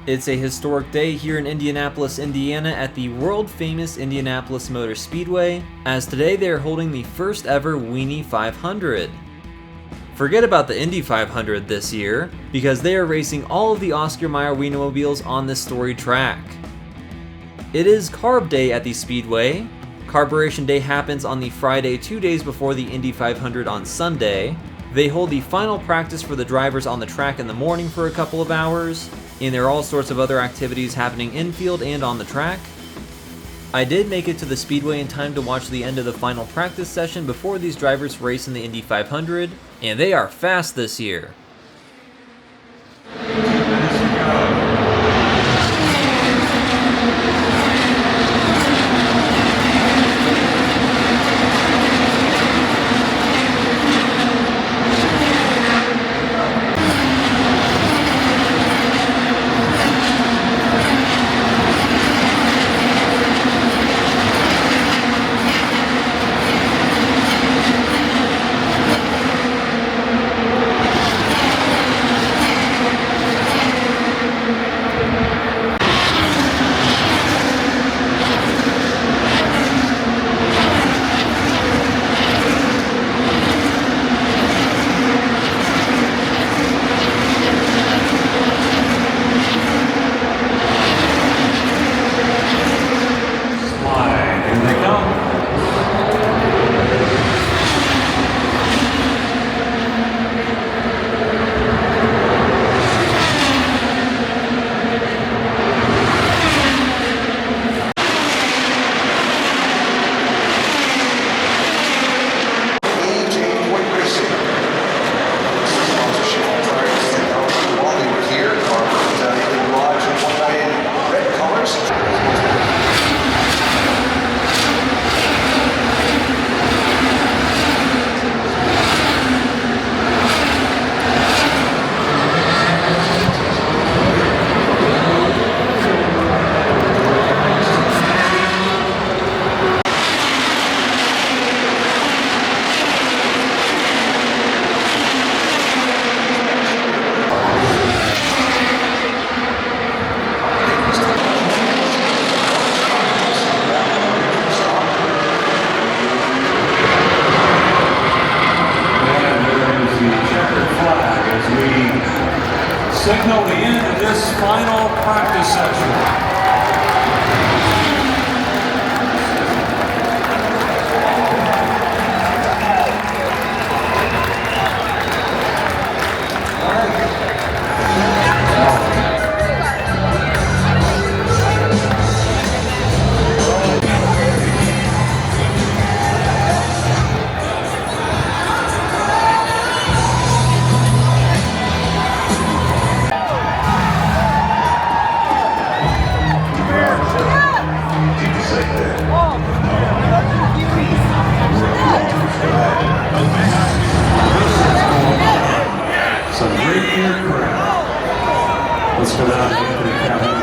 It's a historic day here in Indianapolis, Indiana at the world-famous Indianapolis Motor Speedway, as today they are holding the first ever Wienie 500. Forget about the Indy 500 this year, because they are racing all of the Oscar Mayer Wienermobiles on this storied track. It is Carb Day at the Speedway. Carburation Day happens on the Friday 2 days before the Indy 500 on Sunday. They hold the final practice for the drivers on the track in the morning for a couple of hours, and there are all sorts of other activities happening infield and on the track. I did make it to the Speedway in time to watch the end of the final practice session before these drivers race in the Indy 500, and they are fast this year. Signal the end of this final practice session. Let's go down to the cabin.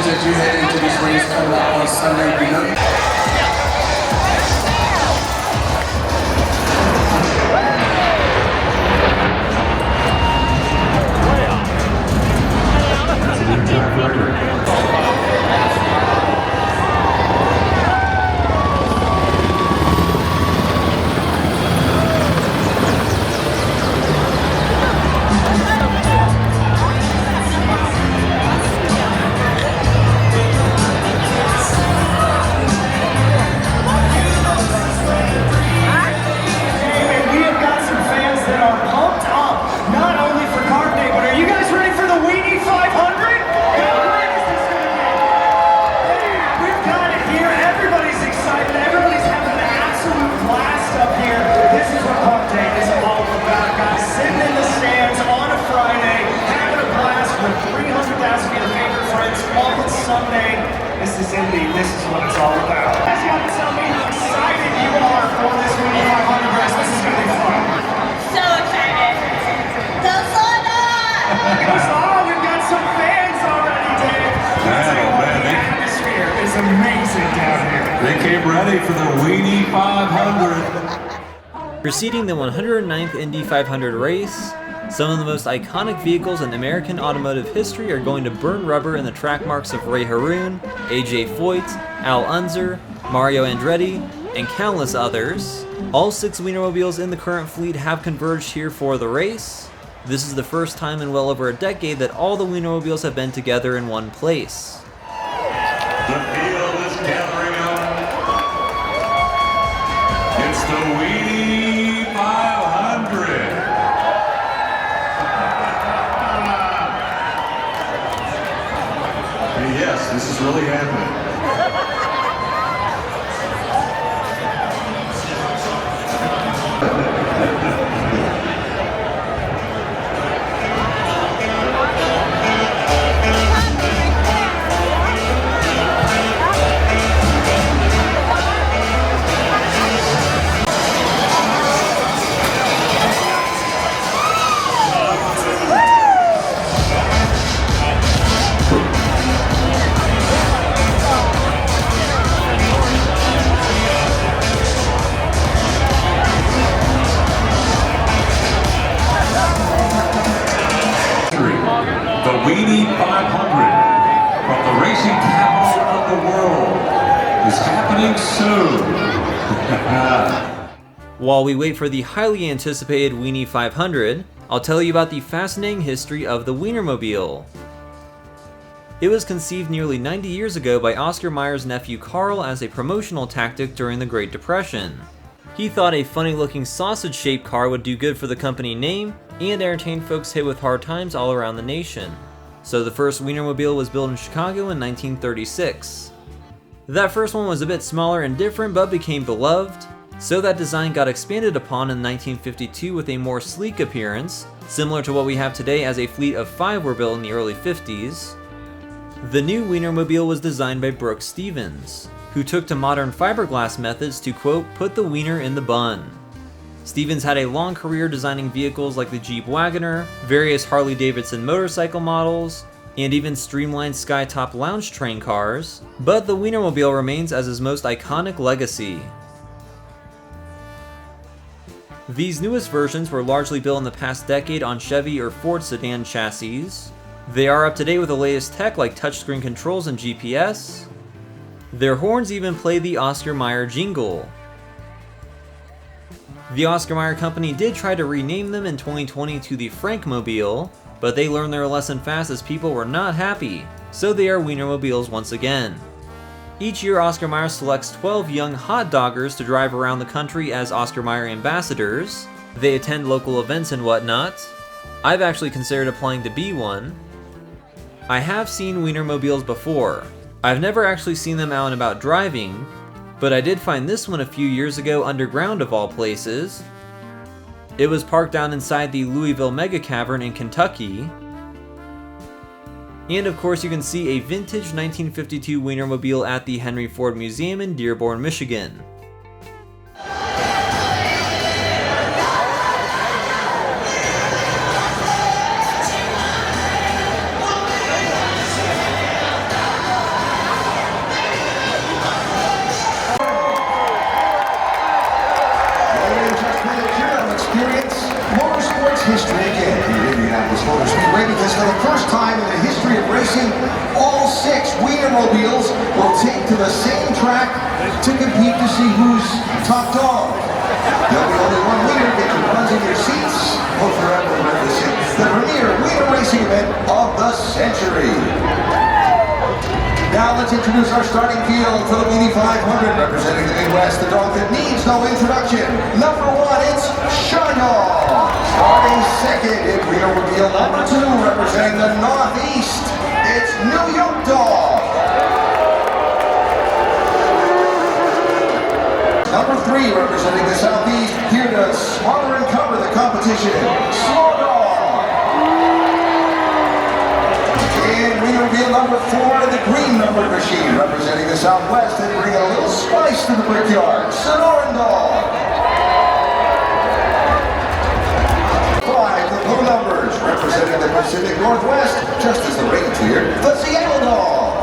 As you head into this race coming up on Sunday, Sunday. This is Indy. This is what it's all about. You guys want to tell me how excited you are for this Wienie 500 race? This is going to be fun. So excited. It was on. We've got some fans already, Dave. The atmosphere is amazing down here. They came ready for the Wienie 500. Preceding the 109th Indy 500 race, some of the most iconic vehicles in American automotive history are going to burn rubber in the track marks of Ray Harroun, AJ Foyt, Al Unser, Mario Andretti, and countless others. All 6 Wienermobiles in the current fleet have converged here for the race. This is the first time in well over a decade that all the Wienermobiles have been together in one place. The field is gathering up. It's the Wienie 500. Yes, this is really happening. The Wienie 500 from the racing capital of the world is happening soon. While we wait for the highly anticipated Wienie 500, I'll tell you about the fascinating history of the Wienermobile. It was conceived nearly 90 years ago by Oscar Mayer's nephew Carl as a promotional tactic during the Great Depression. He thought a funny-looking sausage-shaped car would do good for the company name and entertain folks hit with hard times all around the nation. So the first Wienermobile was built in Chicago in 1936. That first one was a bit smaller and different but became beloved, so that design got expanded upon in 1952 with a more sleek appearance, similar to what we have today as a fleet of 5 were built in the early 50s. The new Wienermobile was designed by Brooks Stevens, who took to modern fiberglass methods to, quote, put the wiener in the bun. Stevens had a long career designing vehicles like the Jeep Wagoner, various Harley-Davidson motorcycle models, and even streamlined skytop lounge train cars, but the Wienermobile remains as his most iconic legacy. These newest versions were largely built in the past decade on Chevy or Ford sedan chassis. They are up to date with the latest tech like touchscreen controls and GPS. Their horns even play the Oscar Mayer jingle. The Oscar Mayer company did try to rename them in 2020 to the Frankmobile, but they learned their lesson fast as people were not happy, so they are Wienermobiles once again. Each year Oscar Mayer selects 12 young hot doggers to drive around the country as Oscar Mayer ambassadors. They attend local events and whatnot. I've actually considered applying to be one. I have seen Wienermobiles before. I've never actually seen them out and about driving, but I did find this one a few years ago underground of all places. It was parked down inside the Louisville Mega Cavern in Kentucky. And of course you can see a vintage 1952 Wienermobile at the Henry Ford Museum in Dearborn, Michigan. History again here at Indianapolis Motor Speedway, because for the first time in the history of racing, all 6 Wienermobiles will take to the same track to compete to see who's top dog. There'll be only one winner. Get your buns in your seats. Or forever witnessing the premier Wiener racing event of the century. Now let's introduce our starting field for the Wienie 500, representing the Midwest, the dog that needs no introduction. Number 1, it's Shydog. Starting second in Wienermobile. Number 2, representing the Northeast, it's New York Dog. Number 3, representing the Southeast, here to smother and cover the competition, Slow Dog. In Wienermobile number 4 in the green numbered machine, representing the Southwest and bringing a little spice to the Brickyard, Sonorendal. 5, the blue numbers, representing the Pacific Northwest, just as the rain cleared, the Seattle Dog.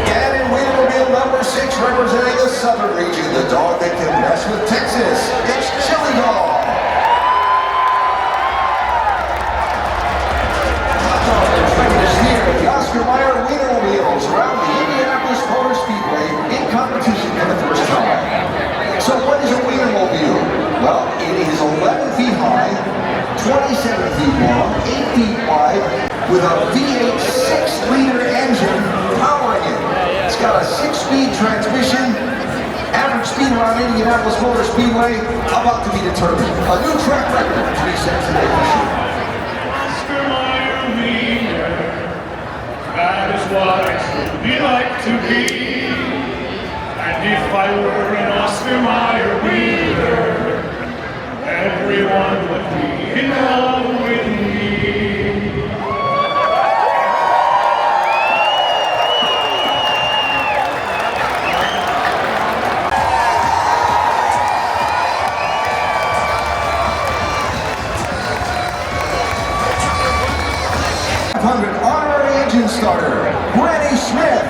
And in Wienermobile number 6, representing the southern region, the dog that can mess with Texas, it's Chili Dog. Here at the Oscar Mayer Wienermobiles around the Indianapolis Motor Speedway in competition for the first time. So what is a Wienermobile? Well, it is 11 feet high, 27 feet long, 8 feet wide, with a V8 6-liter engine powering it. It's got a 6-speed transmission. Average speed around Indianapolis Motor Speedway about to be determined. A new track record to be set today for sure. Oscar Mayer Wiener, that is what I should be like to be. And if I were an Oscar Mayer Wiener, everyone would be in love with me. Honorary engine starter, Granny Smith.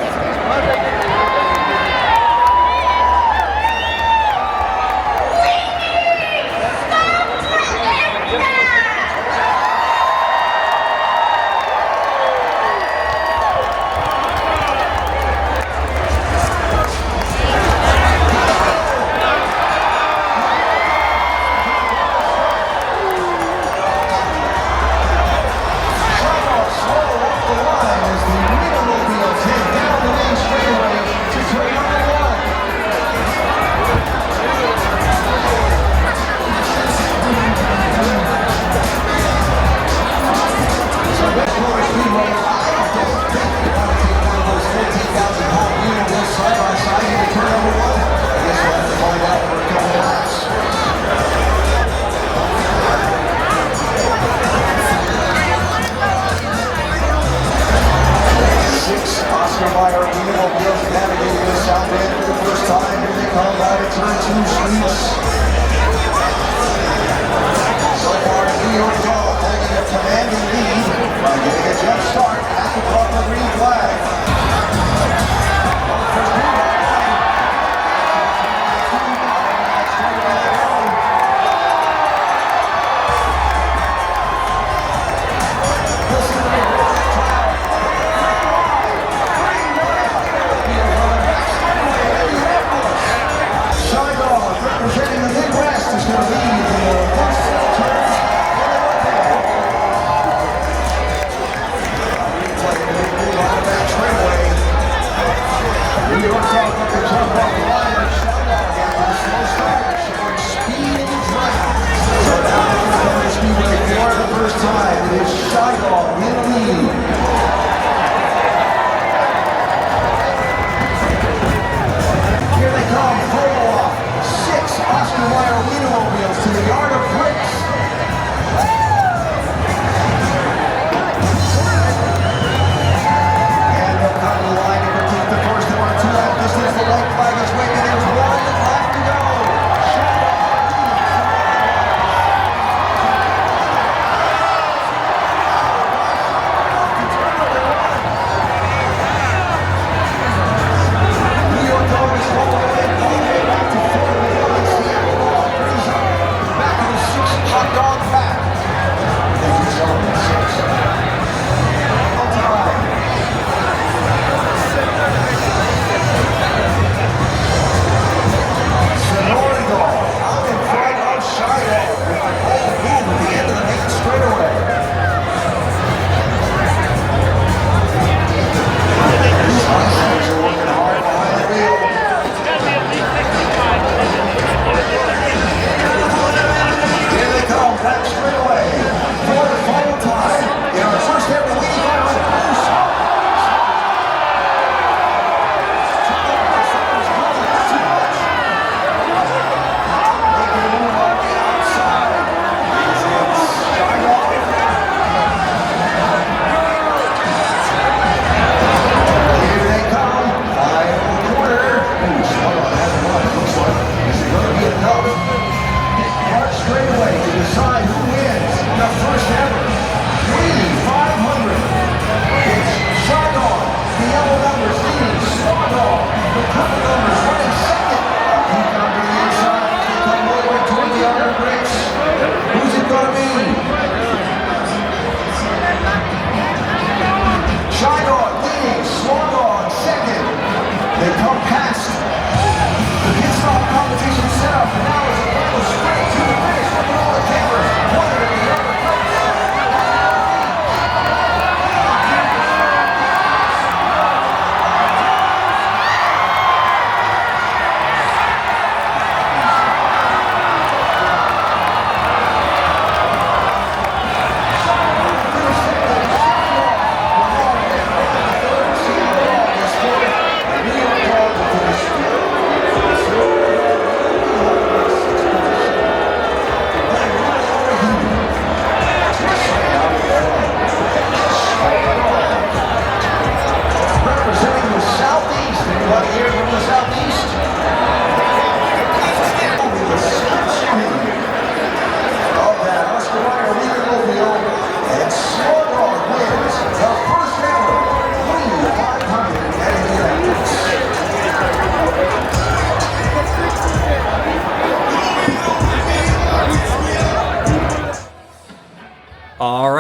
Oscar Mayer Wienermobiles navigating the South End for the first time. Here they come out of turn 2 streets. So far, New York Dog holding a commanding lead by getting a jump start at the proper green flag. Representing the Midwest is going to lead in the first 4 turns. On that straightaway. New York Dog up to jump off the line and shut down after the slow start, showing speed and drive. So now the Speedway for the first time, it is Shy Dog in the lead. Here they come, Oscar Mayer Wienermobiles to the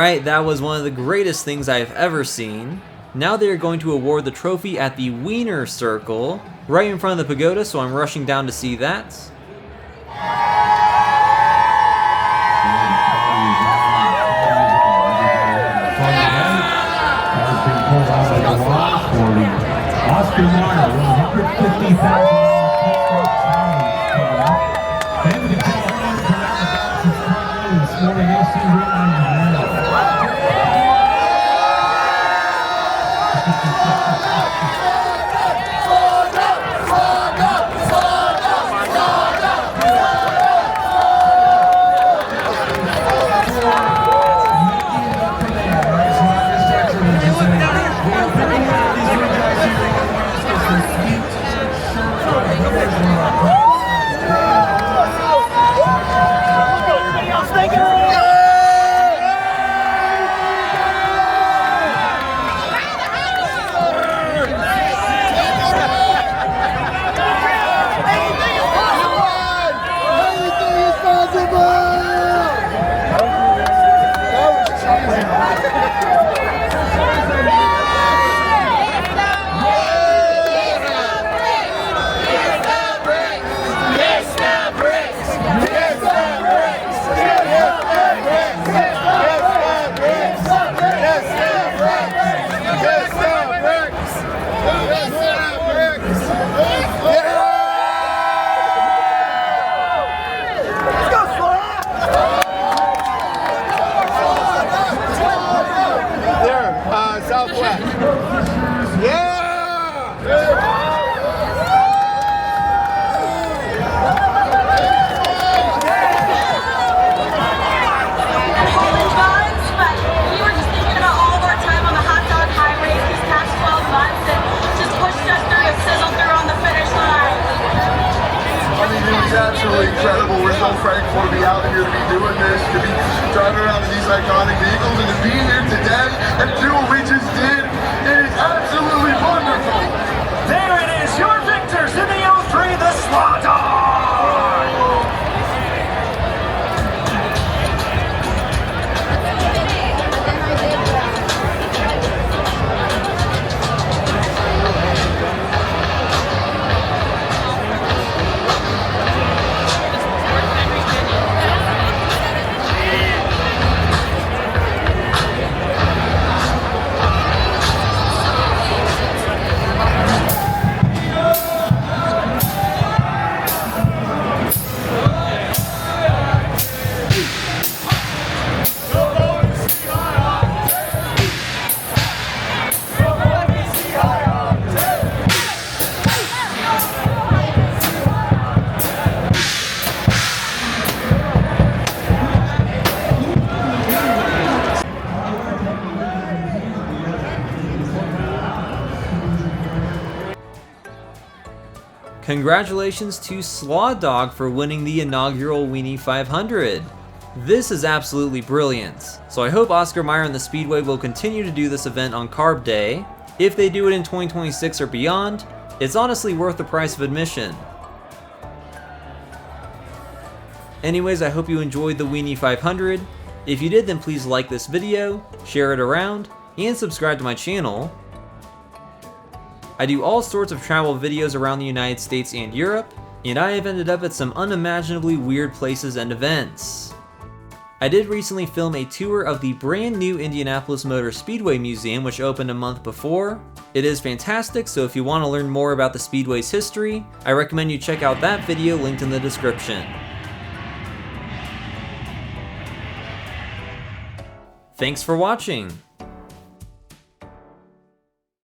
Alright, that was one of the greatest things I've ever seen. Now they are going to award the trophy at the Wiener Circle, right in front of the pagoda, so I'm rushing down to see that. Oscar Mayer, $150,000. Absolutely incredible. We're so thankful to be out here, to be doing this, to be driving around in these iconic vehicles, and to be here today and do what we just did. It is absolutely wonderful. There it is, your victors in the 03, the Slaw Dog! Congratulations to Slaw Dog for winning the inaugural Wienie 500. This is absolutely brilliant, so I hope Oscar Mayer and the Speedway will continue to do this event on Carb Day. If they do it in 2026 or beyond, it's honestly worth the price of admission. Anyways, I hope you enjoyed the Wienie 500. If you did, then please like this video, share it around, and subscribe to my channel. I do all sorts of travel videos around the United States and Europe, and I have ended up at some unimaginably weird places and events. I did recently film a tour of the brand new Indianapolis Motor Speedway Museum, which opened a month before. It is fantastic, so if you want to learn more about the Speedway's history, I recommend you check out that video linked in the description. Thanks for watching!